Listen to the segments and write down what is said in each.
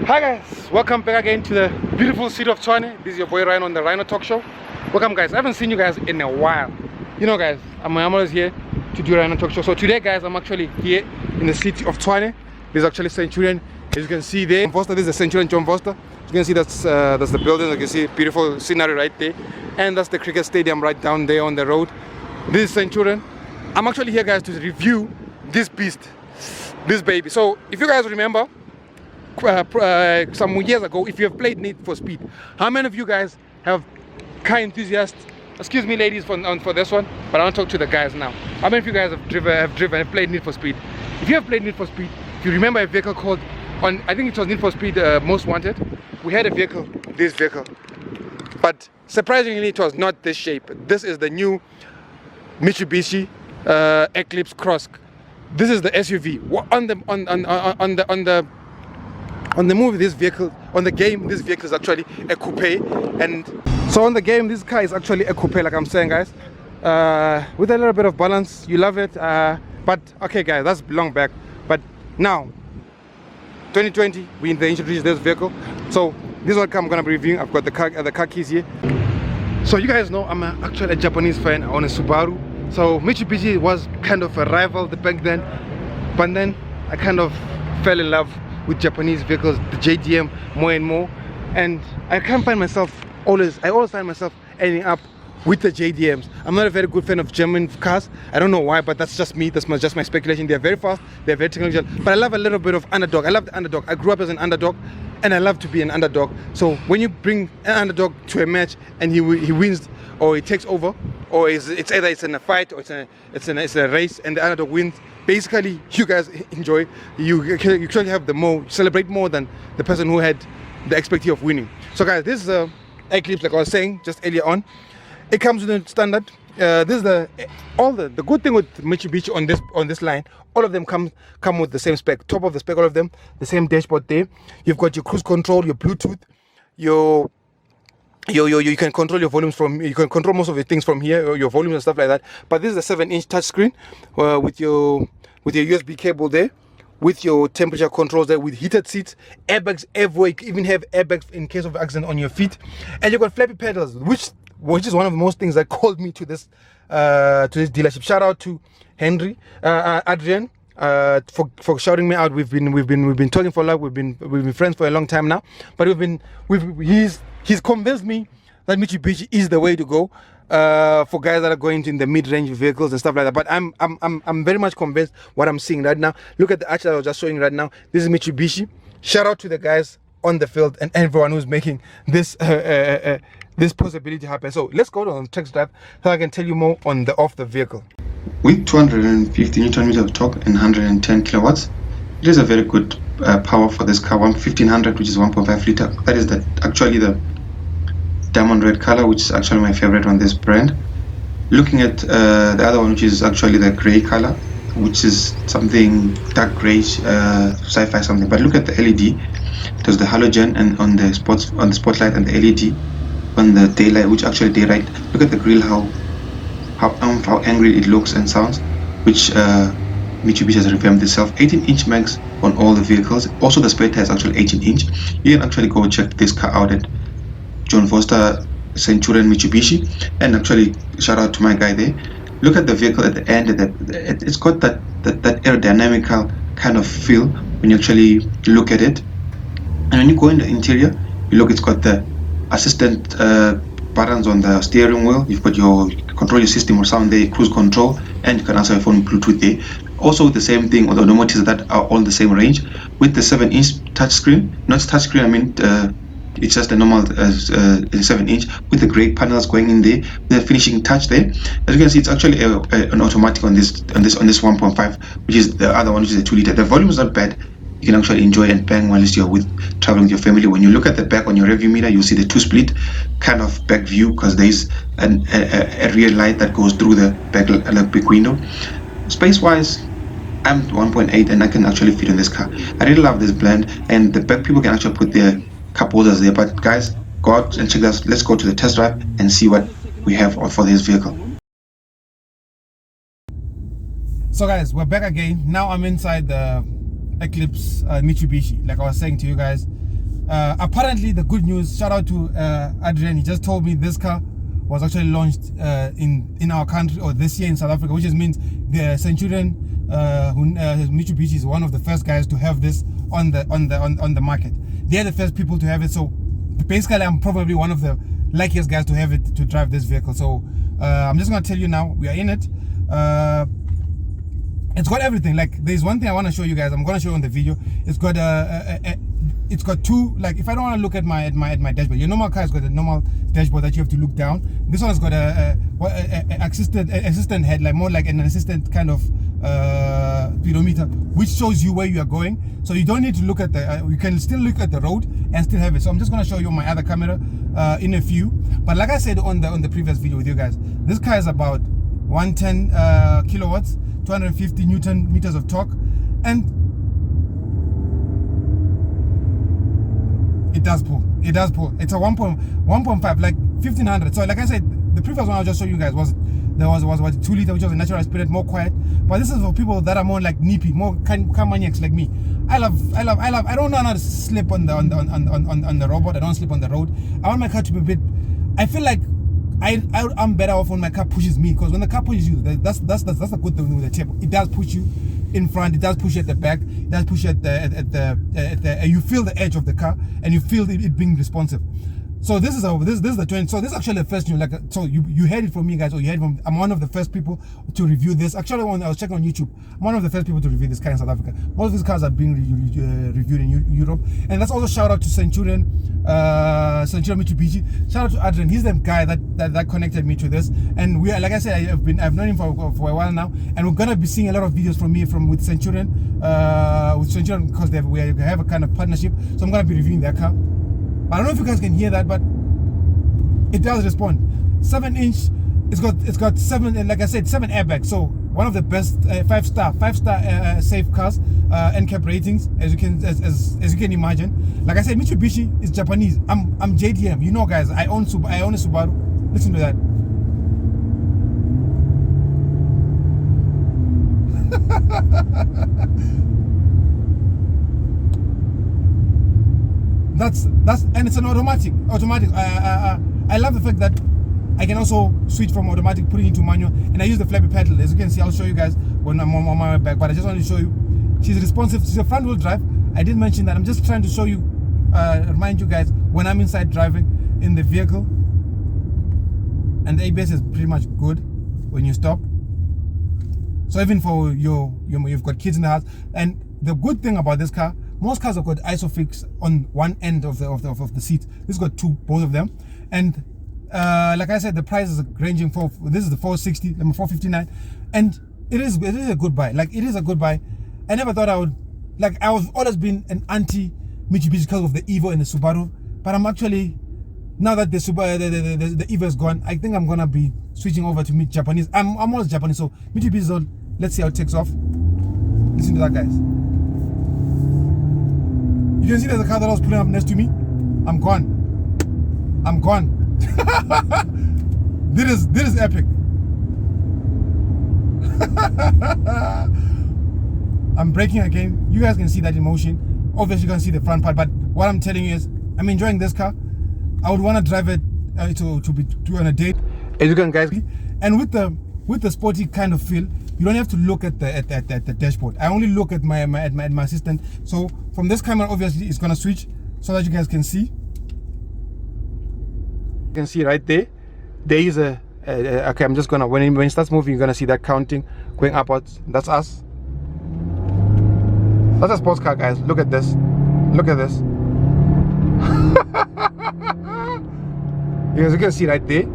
Hi guys, welcome back again to the beautiful city of Tshwane. This is your boy Rhino on the Rhino Talk Show. Welcome guys, I haven't seen you guys in a while. You know guys, I'm always here to do Rhino Talk Show. So today guys, I'm actually here in the city of Tshwane. This is actually Centurion. As you can see there, Foster, this is the Centurion John Foster. As you can see, that's the building. You can see beautiful scenery right there. And that's the cricket stadium right down there on the road. This is Centurion. I'm actually here guys to review this beast, this baby. So if you guys remember, some years ago, if you have played Need for Speed, how many of you guys have car enthusiasts? Excuse me ladies for this one, but I want to talk to the guys now. How many of you guys have played Need for Speed? If you have played Need for Speed, if you remember a vehicle called, I think it was Need for Speed Most Wanted, we had a vehicle, this vehicle, but surprisingly it was not this shape. This is the new Mitsubishi Eclipse Cross. This is the SUV. On the movie, this vehicle, on the game, this vehicle is actually a coupe. And so on the game, this car is actually a coupe, like I'm saying guys, with a little bit of balance. You love it, but okay guys, that's long back. But now 2020, we introduced this vehicle. So this is what I'm gonna be reviewing. I've got the car keys here. So you guys know I'm actually a Japanese fan on a Subaru. So Mitsubishi was kind of a rival back then, but then I kind of fell in love with Japanese vehicles, the JDM, more and more. And I always find myself ending up with the JDMs. I'm not a very good fan of German cars. I don't know why, but that's just me. That's just my speculation. They're very fast, they're very technological, but I love a little bit of underdog. I love the underdog. I grew up as an underdog, and I love to be an underdog. So when you bring an underdog to a match and he wins, or he takes over, or it's either it's in a fight or it's a race and the underdog wins, basically you guys enjoy. You actually have celebrate more than the person who had the expectation of winning. So guys, this is a Eclipse, like I was saying just earlier on. It comes with a standard. This is the good thing with Mitsubishi on this line. All of them come with the same spec. Top of the spec, all of them, the same dashboard there. You've got your cruise control, your Bluetooth, you can control your volumes you can control most of your things from here, your volumes and stuff like that. But this is a 7-inch touchscreen with your USB cable there, with your temperature controls there, with heated seats, airbags everywhere. You even have airbags in case of accident on your feet, and you've got flappy pedals, which is one of the most things that called me to this dealership. Shout out to Henry, Adrian, for shouting me out. We've been talking for a lot. We've been friends for a long time now. But he's convinced me that Mitsubishi is the way to go for guys that are going in the mid-range vehicles and stuff like that. But I'm very much convinced what I'm seeing right now. Look at the arch that I was just showing right now. This is Mitsubishi. Shout out to the guys on the field and everyone who's making this this possibility happen. So let's go on test drive so I can tell you more off the vehicle. With 250 Newton meters of torque and 110 kilowatts, it is a very good power for this car. 1500, which is 1.5 liter. That is actually the diamond red color, which is actually my favorite on this brand. Looking at the other one, which is actually the gray color, which is something dark grayish, sci-fi something. But look at the LED. There's the halogen and on the spotlight, and the LED on the daylight, which actually daylight. Look at the grill, how angry it looks and sounds, which Mitsubishi has revamped itself. 18-inch max on all the vehicles. Also the spare tire is actually 18-inch. You can actually go check this car out at John Foster Centurion Mitsubishi, and actually shout out to my guy there. Look at the vehicle at the end. It's got that aerodynamical kind of feel when you actually look at it. And when you go in the interior, it's got the assistant buttons on the steering wheel. You've got your control your system or sound there, cruise control, and you can answer your phone Bluetooth there. Also the same thing on the automotives that are all the same range, with the 7-inch touchscreen. Not touchscreen, I mean it's just a normal 7-inch with the gray panels going in there, with the finishing touch there. As you can see, it's actually an automatic on this 1.5, which is the other one, which is a 2 liter. The volume is not bad. You can actually enjoy and bang whilst you're traveling with your family. When you look at the back on your rearview mirror, you'll see the 2-split kind of back view, because there's a rear light that goes through the back window. Space wise, I'm 1.8 and I can actually fit in this car. I really love this blend, and the back people can actually put their cup holders there. But guys, go out and check that. Let's go to the test drive and see what we have for this vehicle. So guys, we're back again. Now I'm inside Eclipse Mitsubishi, like I was saying to you guys. Apparently, the good news, shout out to Adrian, he just told me this car was actually launched in our country, or this year in South Africa, which means the Centurion Mitsubishi is one of the first guys to have this on the market. They're the first people to have it, so basically I'm probably one of the luckiest guys to have it, to drive this vehicle. So I'm just gonna tell you now, we are in it. It's got everything. Like, there's one thing I want to show you guys. I'm gonna show you on the video. It's got it's got two, like, if I don't want to look at my dashboard, your normal car has got a normal dashboard that you have to look down. This one has got a assistant head, like more like an assistant kind of speedometer, which shows you where you are going. So you don't need to look at the you can still look at the road and still have it. So I'm just going to show you my other camera in a few. But like I said on the previous video with you guys, this car is about 110 kilowatts, 250 Newton meters of torque, and it does pull. It's a 1.5, like 1500. So like I said, the previous one I just showed you guys was 2 liter, which was a natural aspirated, more quiet. But this is for people that are more like nippy, more car maniacs like me. I don't know how to slip on the robot. I don't slip on the road. I want my car to be a bit, I feel like I'm better off when my car pushes me, because when the car pushes you, that's the good thing with the table. It does push you in front, it does push you at the back, it does push you at the you feel the edge of the car, and you feel it being responsive. So this is the 20. So this is actually the first new, like, so you heard it from me, guys, or you heard it from, I'm one of the first people to review this. Actually, when I was checking on YouTube, I'm one of the first people to review this car in South Africa. Most of these cars are being reviewed in Europe, and that's also shout out to Centurion Mitsubishi. Shout out to Adrian, he's the guy that connected me to this. And we are, like I said, I've known him for a while now, and we're gonna be seeing a lot of videos from me with Centurion because we have a kind of partnership. So I'm gonna be reviewing their car. I don't know if you guys can hear that, but it does respond. 7-inch. It's got 7, like I said, 7 airbags. So one of the best 5-star safe cars, NCAP ratings, as you can imagine. Like I said, Mitsubishi is Japanese. I'm JDM. You know, guys, I own a Subaru. Listen to that. That's and it's an automatic. I love the fact that I can also switch from automatic, put it into manual, and I use the flappy pedal. As you can see, I'll show you guys when I'm on my way back, but I just want to show you she's responsive. She's a front wheel drive. I did mention that. I'm just trying to show you, remind you guys, when I'm inside driving in the vehicle, and the ABS is pretty much good when you stop. So even for you've got kids in the house. And the good thing about this car, most cars have got ISOFIX on one end of the seat. This has got two, both of them. And like I said, the price is ranging for, this is the 460, number 459, and it is a good buy. Like, it is a good buy. I never thought I would, like, I was always been an anti Mitsubishi because of the Evo and the Subaru, but I'm actually, now that the Evo is gone, I think I'm gonna be switching over to Japanese. I'm almost Japanese, so Mitsubishi is on. Let's see how it takes off. Listen to that, guys. You can see there's a car that was pulling up next to me. I'm gone. This is epic. I'm braking again. You guys can see that in motion. Obviously you can see the front part, but what I'm telling you is I'm enjoying this car. I would want to drive it to on a date, as you can guys. And with the sporty kind of feel, you don't have to look at the dashboard. I only look at my assistant. So from this camera, obviously it's gonna switch so that you guys can see. You can see right there. There is a okay. I'm just gonna, when it starts moving, you're gonna see that counting going upwards. That's us. That's a sports car, guys. Look at this. Look at this. As you can see right there,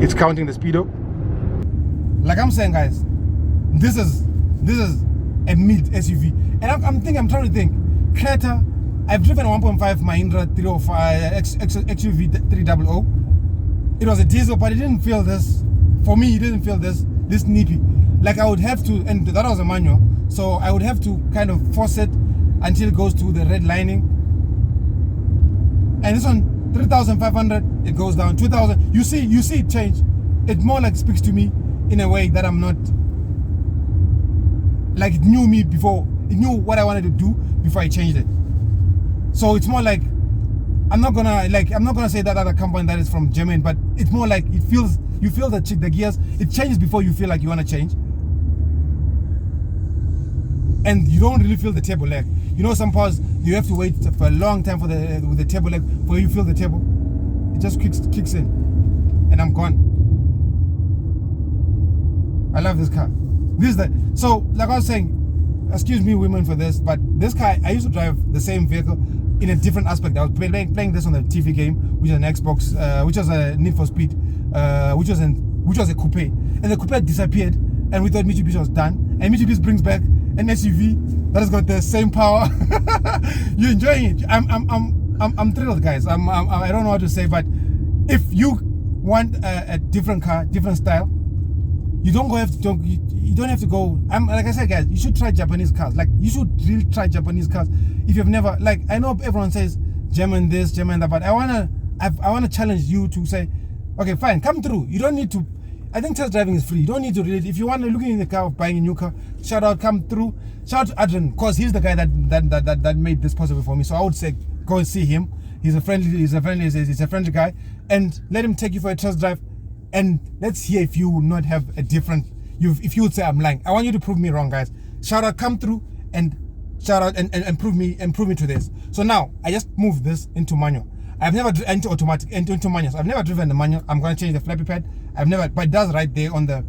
it's counting the speedo. Like I'm saying, guys, this is a mid SUV, and I'm trying to think. Creta, I've driven a 1.5 Mahindra 305 XUV 300. It was a diesel, but it didn't feel this. For me, it didn't feel this nippy. Like, I would have to, and that was a manual, so I would have to kind of force it until it goes to the red lining. And this one, 3,500, it goes down 2,000. You see it change. It more like speaks to me in a way that I'm not, like, it knew me before knew what I wanted to do before I changed it. So it's more like I'm not gonna say that other company that is from Germany, but it's more like you feel the gears. It changes before you feel like you want to change, and you don't really feel the table leg. You know, some cars you have to wait for a long time for the table leg before you feel the table. It just kicks in, and I'm gone. I love this car. So like I was saying, excuse me women for this, but this car, I used to drive the same vehicle in a different aspect. I was playing this on the TV game, which is an Xbox, which was a Need for Speed, which was a coupe, and the coupe disappeared, and we thought Mitsubishi was done, and Mitsubishi brings back an SUV that has got the same power. You're enjoying it. I'm thrilled, guys. I don't know what to say, but if you want a different car, different style, you don't have to go. Like I said, guys, you should try Japanese cars. Like, you should really try Japanese cars if you've never. Like, I know everyone says German this, German that, but I wanna challenge you to say, okay, fine, come through. You don't need to. I think test driving is free. You don't need to really. If you want to look in the car of buying a new car, shout out, come through. Shout out to Adrian, cause he's the guy that made this possible for me. So I would say go and see him. He's a friendly guy, and let him take you for a test drive. And let's hear if you would not have a different. If you would say I'm lying, I want you to prove me wrong, guys. Shout out, come through, and shout out and prove me to this. So now I just moved this into manual. I've never into automatic into manual. So I've never driven the manual. I'm gonna change the flappy pad. I've never, but it does right there on the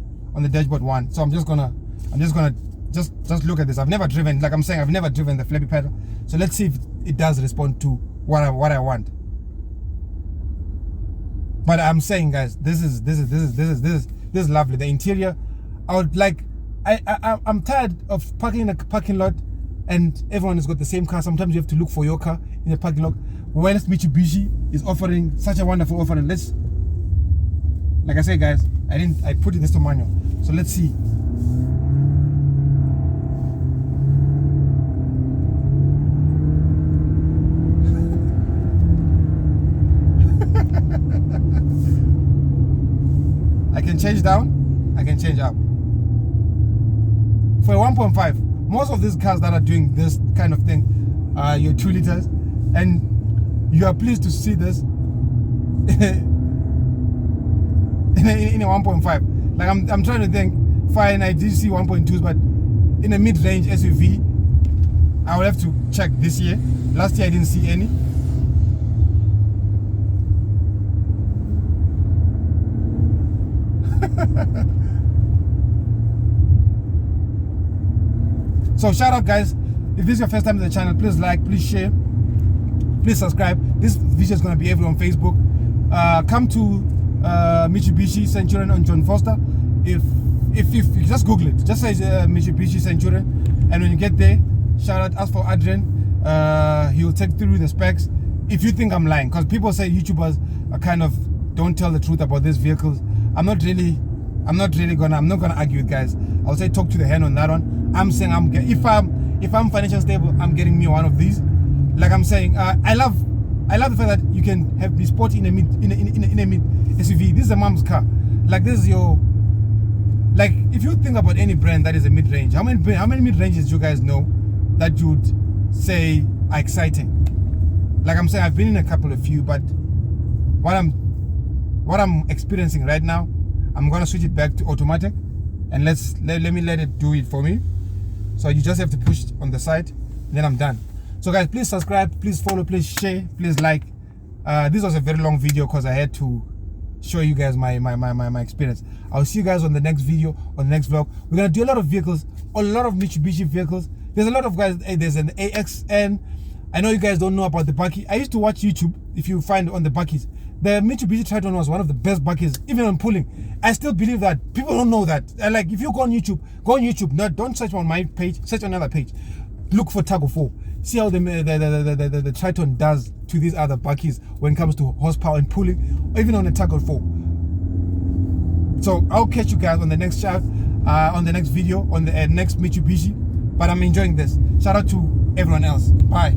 dashboard one. So I'm just gonna just look at this. I've never driven, like I'm saying, I've never driven the flappy pedal. So let's see if it does respond to what I want. But I'm saying, guys, this is lovely. The interior, I would like. I'm tired of parking in a parking lot, and everyone has got the same car. Sometimes you have to look for your car in a parking lot. Whilst Mitsubishi is offering such a wonderful offering, like I said, guys, I put this to manual. So let's see. I can change down, I can change up. For a 1.5, most of these cars that are doing this kind of thing are your 2 liters, and you are pleased to see this in a 1.5. Like I'm trying to think, fine, I did see 1.2s, but in a mid-range SUV, I will have to check this year. Last year I didn't see any. So shout out, guys. If this is your first time to the channel, please like, please share, please subscribe. This video is going to be everywhere on Facebook. Come to Mitsubishi Centurion on John Foster. If you just Google it, just say Mitsubishi Centurion, and when you get there, shout out, ask for Adrian. He will take through the specs. If you think I'm lying, because people say YouTubers are kind of don't tell the truth about these vehicles. I'm not gonna argue with guys. I'll say talk to the hand on that one. I'm saying if I'm financially stable, I'm getting me one of these. Like I'm saying, I love the fact that you can have be sporty in a mid SUV. This is a mom's car. Like, this is your, like, if you think about any brand that is a mid-range, how many mid-ranges do you guys know that you'd say are exciting? Like I'm saying, I've been in a couple of few, but what I'm experiencing right now, I'm gonna switch it back to automatic, and let me let it do it for me. So you just have to push it on the side, and then I'm done. So guys, please subscribe, please follow, please share, please like. This was a very long video because I had to show you guys my experience. I'll see you guys on the next video, on the next vlog. We're gonna do a lot of vehicles, a lot of Mitsubishi vehicles. There's a lot of guys. There's an AXN. I know you guys don't know about the Bucky. I used to watch YouTube. If you find on the Buckies, the Mitsubishi Triton was one of the best Buckies, even on pulling. I still believe that. People don't know that. Like, if you go on YouTube, don't search on my page, search on another page. Look for Targo 4. See how the Triton does to these other Buckies when it comes to horsepower and pulling, even on the Targo 4. So I'll catch you guys on the next chat, on the next video, on the next Mitsubishi. But I'm enjoying this. Shout out to everyone else. Bye.